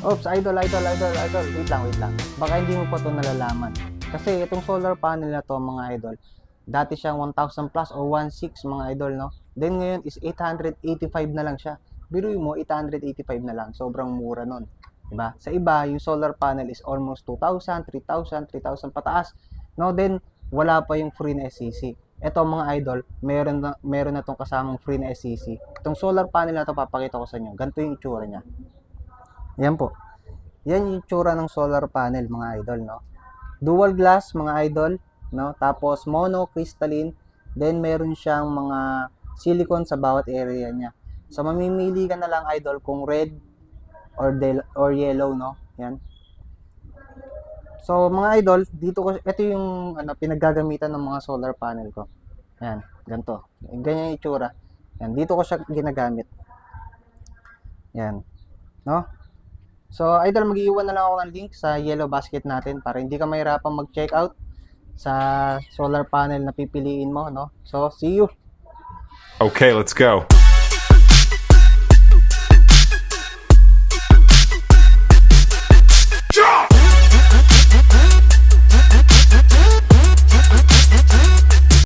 Oops, idol. Wait lang. Baka hindi mo pa ito nalalaman. Kasi itong solar panel na to mga idol, dati siyang 1,000 plus o 1,600 mga idol, no? Then ngayon is 885 na lang siya. Biruin mo, 885 na lang. Sobrang mura nun. Diba? Sa iba, yung solar panel is almost 2,000, 3,000 pataas. No? Then, wala pa yung free na SCC. Ito mga idol, meron na tong kasamang free na SCC. Itong solar panel na to papakita ko sa inyo. Ganito yung itsura niya. Yan po. Yan yung itsura ng solar panel mga idol, no? Dual glass mga idol, no? Tapos mono crystalline, then meron siyang mga silicone sa bawat area niya. So mamimili ka na lang idol kung red or yellow, no? Yan. So mga idol, ito yung pinaggagamitan ng mga solar panel ko. Yan, ganito. Ganyan yung itsura. Yan, dito ko siya ginagamit. Yan, no? So, idol, mag-iwan na lang ako ng link sa yellow basket natin para hindi ka mahirapang mag-check out sa solar panel na pipiliin mo, no? So, see you! Okay, let's go.